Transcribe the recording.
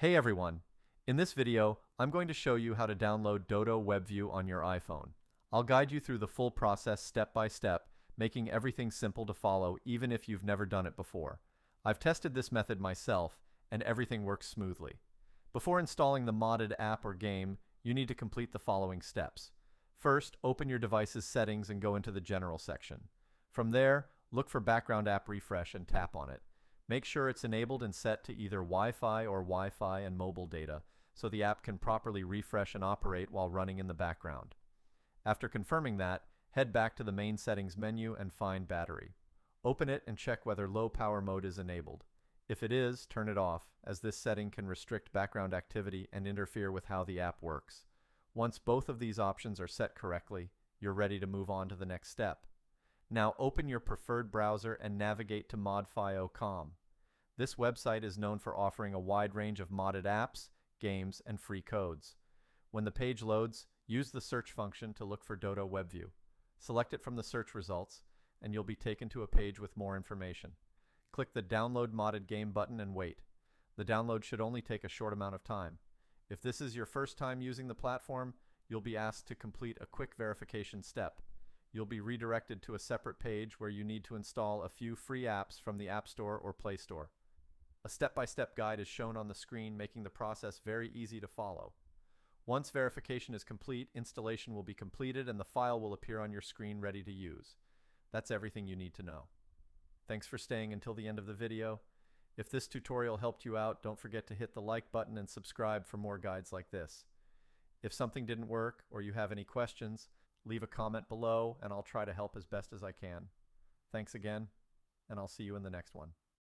Hey everyone! In this video, I'm going to show you how to download Dodo Webview on your iPhone. I'll guide you through the full process step by step, making everything simple to follow even if you've never done it before. I've tested this method myself, and everything works smoothly. Before installing the modded app or game, you need to complete the following steps. First, open your device's settings and go into the General section. From there, look for Background App Refresh and tap on it. Make sure it's enabled and set to either Wi-Fi or Wi-Fi and mobile data, so the app can properly refresh and operate while running in the background. After confirming that, head back to the main settings menu and find Battery. Open it and check whether low power mode is enabled. If it is, turn it off, as this setting can restrict background activity and interfere with how the app works. Once both of these options are set correctly, you're ready to move on to the next step. Now open your preferred browser and navigate to modfio.com. This website is known for offering a wide range of modded apps, games, and free codes. When the page loads, use the search function to look for Dodo Webview. Select it from the search results, and you'll be taken to a page with more information. Click the Download Modded Game button and wait. The download should only take a short amount of time. If this is your first time using the platform, you'll be asked to complete a quick verification step. You'll be redirected to a separate page where you need to install a few free apps from the App Store or Play Store. A step-by-step guide is shown on the screen, making the process very easy to follow. Once verification is complete, installation will be completed and the file will appear on your screen ready to use. That's everything you need to know. Thanks for staying until the end of the video. If this tutorial helped you out, don't forget to hit the like button and subscribe for more guides like this. If something didn't work or you have any questions, leave a comment below and I'll try to help as best as I can. Thanks again, and I'll see you in the next one.